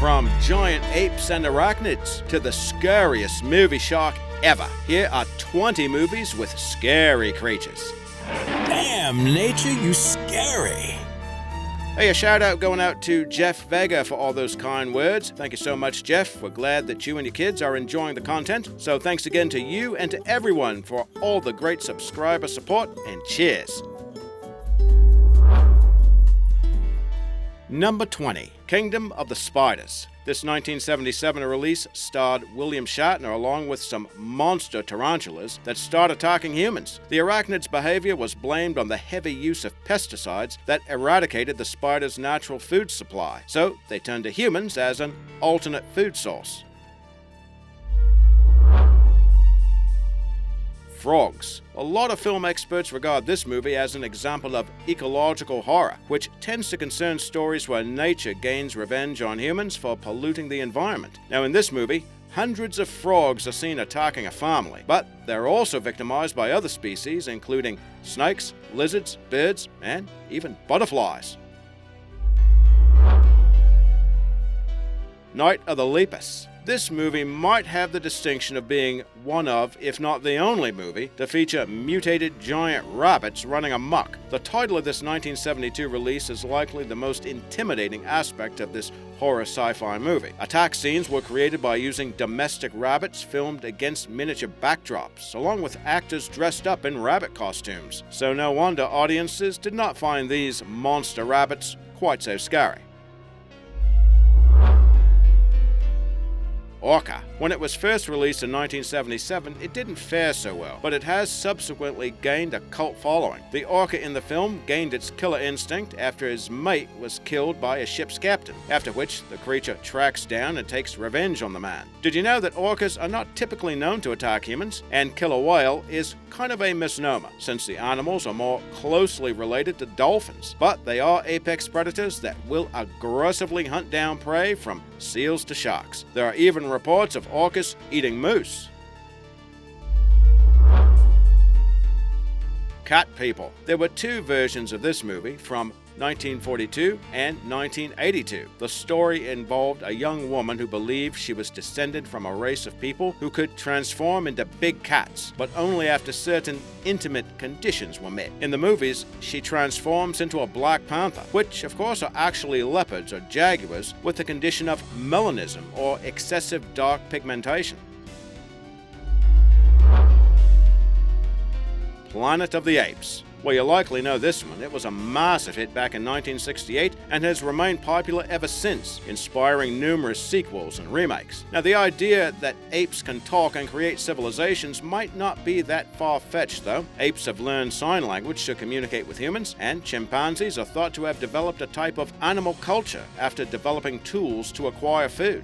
From giant apes and arachnids to the scariest movie shark ever, here are 20 movies with scary creatures. Damn, nature, you scary. Hey, a shout out going out to Jeff Vega for all those kind words. Thank you so much, Jeff. We're glad that you and your kids are enjoying the content. So thanks again to you and to everyone for all the great subscriber support, and cheers. Number 20, Kingdom of the Spiders. This 1977 release starred William Shatner along with some monster tarantulas that start attacking humans. The arachnids' behavior was blamed on the heavy use of pesticides that eradicated the spiders' natural food supply, so they turned to humans as an alternate food source. Frogs. A lot of film experts regard this movie as an example of ecological horror, which tends to concern stories where nature gains revenge on humans for polluting the environment. Now in this movie, hundreds of frogs are seen attacking a family, but they're also victimized by other species, including snakes, lizards, birds, and even butterflies. Night of the Lepus. This movie might have the distinction of being one of, if not the only movie, to feature mutated giant rabbits running amok. The title of this 1972 release is likely the most intimidating aspect of this horror sci-fi movie. Attack scenes were created by using domestic rabbits filmed against miniature backdrops, along with actors dressed up in rabbit costumes. So no wonder audiences did not find these monster rabbits quite so scary. Orca. When it was first released in 1977, it didn't fare so well, but it has subsequently gained a cult following. The orca in the film gained its killer instinct after his mate was killed by a ship's captain, after which the creature tracks down and takes revenge on the man. Did you know that orcas are not typically known to attack humans? And killer whale is kind of a misnomer, since the animals are more closely related to dolphins, but they are apex predators that will aggressively hunt down prey from seals to sharks. There are even reports of orcas eating moose. Cat People. There were two versions of this movie from 1942 and 1982. The story involved a young woman who believed she was descended from a race of people who could transform into big cats, but only after certain intimate conditions were met. In the movies, she transforms into a black panther, which of course are actually leopards or jaguars with the condition of melanism or excessive dark pigmentation. Planet of the Apes. Well, you likely know this one. It was a massive hit back in 1968 and has remained popular ever since, inspiring numerous sequels and remakes. Now, the idea that apes can talk and create civilizations might not be that far-fetched, though. Apes have learned sign language to communicate with humans, and chimpanzees are thought to have developed a type of animal culture after developing tools to acquire food.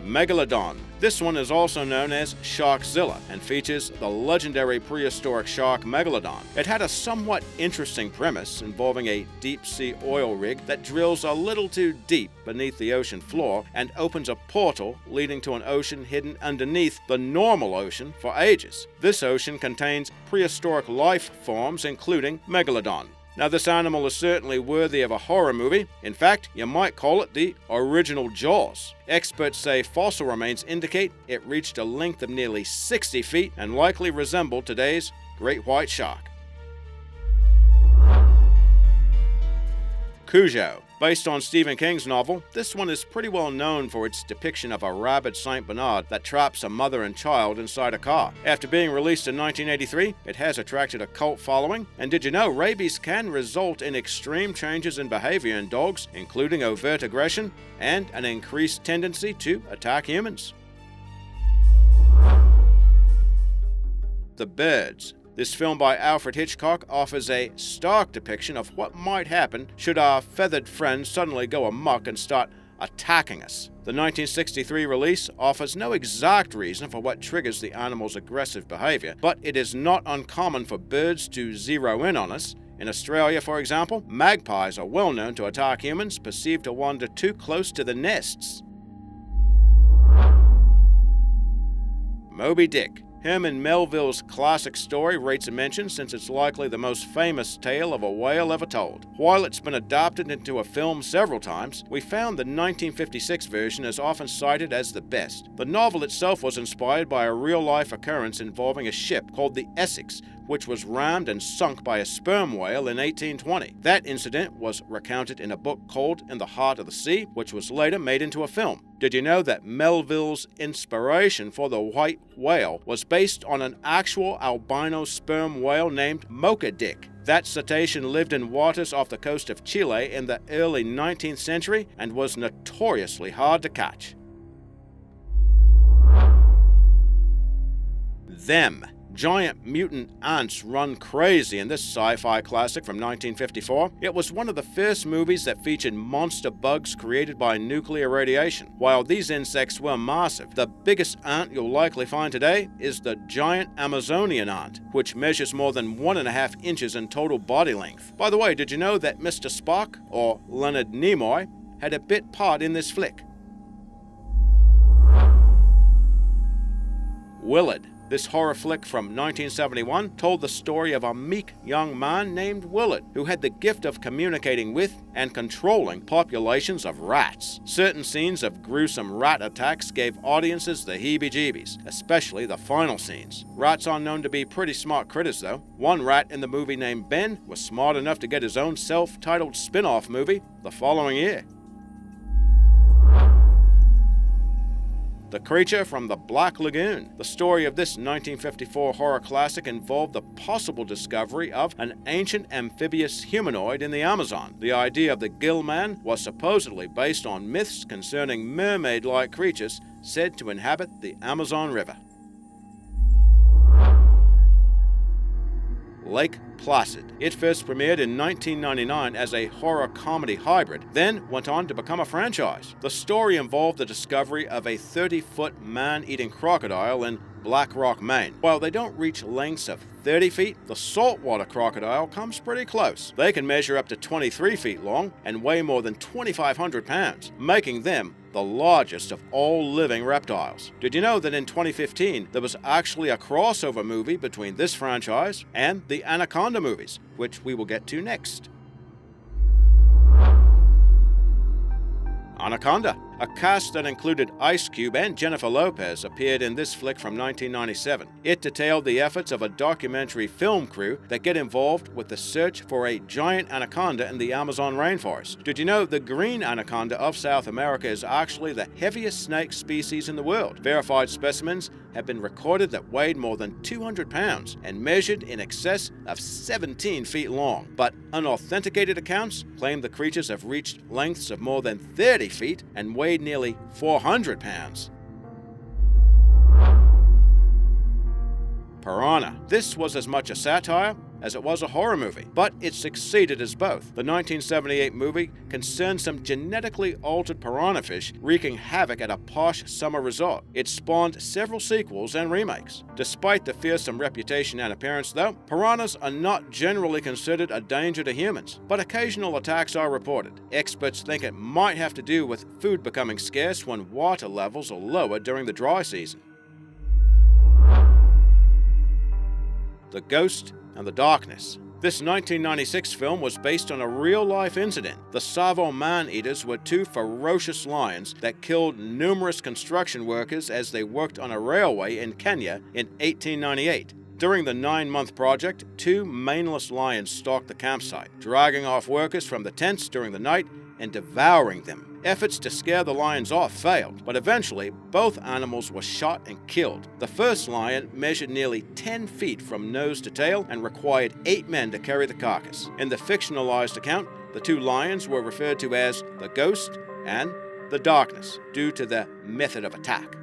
Megalodon. This one is also known as Sharkzilla and features the legendary prehistoric shark Megalodon. It had a somewhat interesting premise involving a deep-sea oil rig that drills a little too deep beneath the ocean floor and opens a portal leading to an ocean hidden underneath the normal ocean for ages. This ocean contains prehistoric life forms including Megalodon. Now, this animal is certainly worthy of a horror movie. In fact, you might call it the original Jaws. Experts say fossil remains indicate it reached a length of nearly 60 feet and likely resembled today's great white shark. Cujo. Based on Stephen King's novel, this one is pretty well known for its depiction of a rabid Saint Bernard that traps a mother and child inside a car. After being released in 1983, it has attracted a cult following. And did you know rabies can result in extreme changes in behavior in dogs, including overt aggression and an increased tendency to attack humans? The Birds. This film by Alfred Hitchcock offers a stark depiction of what might happen should our feathered friends suddenly go amok and start attacking us. The 1963 release offers no exact reason for what triggers the animal's aggressive behavior, but it is not uncommon for birds to zero in on us. In Australia, for example, magpies are well known to attack humans perceived to wander too close to the nests. Moby Dick. Herman Melville's classic story rates a mention since it's likely the most famous tale of a whale ever told. While it's been adapted into a film several times, we found the 1956 version is often cited as the best. The novel itself was inspired by a real-life occurrence involving a ship called the Essex, which was rammed and sunk by a sperm whale in 1820. That incident was recounted in a book called In the Heart of the Sea, which was later made into a film. Did you know that Melville's inspiration for the white whale was based on an actual albino sperm whale named Moby Dick? That cetacean lived in waters off the coast of Chile in the early 19th century and was notoriously hard to catch. Them. Giant mutant ants run crazy in this sci-fi classic from 1954. It was one of the first movies that featured monster bugs created by nuclear radiation. While these insects were massive, the biggest ant you'll likely find today is the giant Amazonian ant, which measures more than 1.5 inches in total body length. By the way, did you know that Mr. Spock, or Leonard Nimoy, had a bit part in this flick? Willard. This horror flick from 1971 told the story of a meek young man named Willard who had the gift of communicating with and controlling populations of rats. Certain scenes of gruesome rat attacks gave audiences the heebie-jeebies, especially the final scenes. Rats are known to be pretty smart critters though. One rat in the movie named Ben was smart enough to get his own self-titled spin-off movie the following year. The Creature from the Black Lagoon. The story of this 1954 horror classic involved the possible discovery of an ancient amphibious humanoid in the Amazon. The idea of the Gill Man was supposedly based on myths concerning mermaid-like creatures said to inhabit the Amazon River. Lake Placid. It first premiered in 1999 as a horror-comedy hybrid, then went on to become a franchise. The story involved the discovery of a 30-foot man-eating crocodile in Black Rock, Maine. While they don't reach lengths of 30 feet, the saltwater crocodile comes pretty close. They can measure up to 23 feet long and weigh more than 2,500 pounds, making them the largest of all living reptiles. Did you know that in 2015 there was actually a crossover movie between this franchise and the Anaconda movies, which we will get to next? Anaconda. A cast that included Ice Cube and Jennifer Lopez appeared in this flick from 1997. It detailed the efforts of a documentary film crew that get involved with the search for a giant anaconda in the Amazon rainforest. Did you know the green anaconda of South America is actually the heaviest snake species in the world? Verified specimens have been recorded that weighed more than 200 pounds and measured in excess of 17 feet long. But unauthenticated accounts claim the creatures have reached lengths of more than 30 feet and weighed nearly 400 pounds. Piranha. This was as much a satire as it was a horror movie, but it succeeded as both. The 1978 movie concerned some genetically altered piranha fish wreaking havoc at a posh summer resort. It spawned several sequels and remakes. Despite the fearsome reputation and appearance though, piranhas are not generally considered a danger to humans, but occasional attacks are reported. Experts think it might have to do with food becoming scarce when water levels are lower during the dry season. The Ghost and the Darkness. This 1996 film was based on a real-life incident. The Tsavo man-eaters were two ferocious lions that killed numerous construction workers as they worked on a railway in Kenya in 1898. During the 9-month project, two maneless lions stalked the campsite, dragging off workers from the tents during the night and devouring them. Efforts to scare the lions off failed, but eventually both animals were shot and killed. The first lion measured nearly 10 feet from nose to tail and required 8 men to carry the carcass. In the fictionalized account, the two lions were referred to as the Ghost and the Darkness due to their method of attack.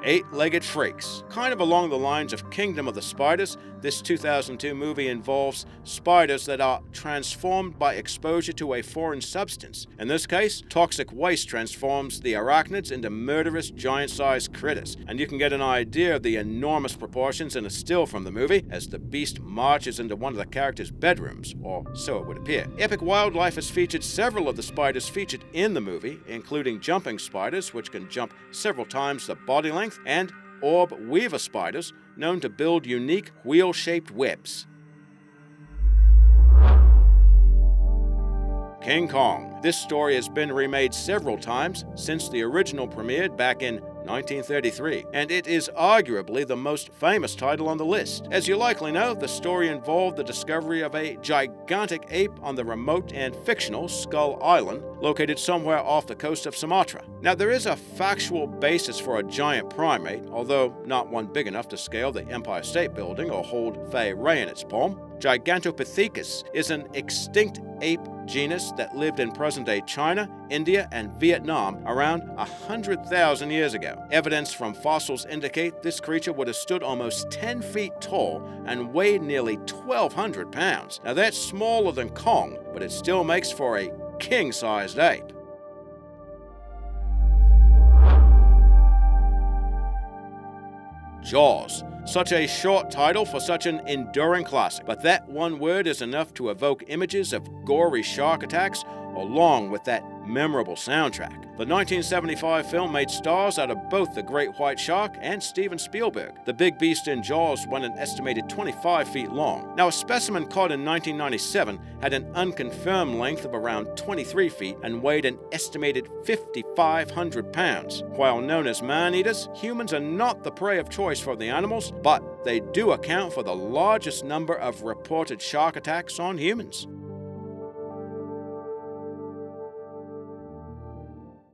Eight-Legged Freaks. Kind of along the lines of Kingdom of the Spiders, This 2002 movie involves spiders that are transformed by exposure to a foreign substance. In this case, toxic waste transforms the arachnids into murderous giant-sized critters, and you can get an idea of the enormous proportions in a still from the movie as the beast marches into one of the characters' bedrooms, or so it would appear. Epic Wildlife has featured several of the spiders featured in the movie, including jumping spiders, which can jump several times the body length, and orb weaver spiders, known to build unique wheel-shaped webs. King Kong. This story has been remade several times since the original premiered back in 1933, and it is arguably the most famous title on the list. As you likely know, the story involved the discovery of a gigantic ape on the remote and fictional Skull Island, located somewhere off the coast of Sumatra. Now, there is a factual basis for a giant primate, although not one big enough to scale the Empire State Building or hold Fay Ray in its palm. Gigantopithecus is an extinct ape genus that lived in present-day China, India, and Vietnam around 100,000 years ago. Evidence from fossils indicate this creature would have stood almost 10 feet tall and weighed nearly 1,200 pounds. Now that's smaller than Kong, but it still makes for a king-sized ape. Jaws. Such a short title for such an enduring classic, but that one word is enough to evoke images of gory shark attacks along with that memorable soundtrack. The 1975 film made stars out of both the great white shark and Steven Spielberg. The big beast in Jaws went an estimated 25 feet long. Now, a specimen caught in 1997 had an unconfirmed length of around 23 feet and weighed an estimated 5,500 pounds. While known as man-eaters, humans are not the prey of choice for the animals, but they do account for the largest number of reported shark attacks on humans.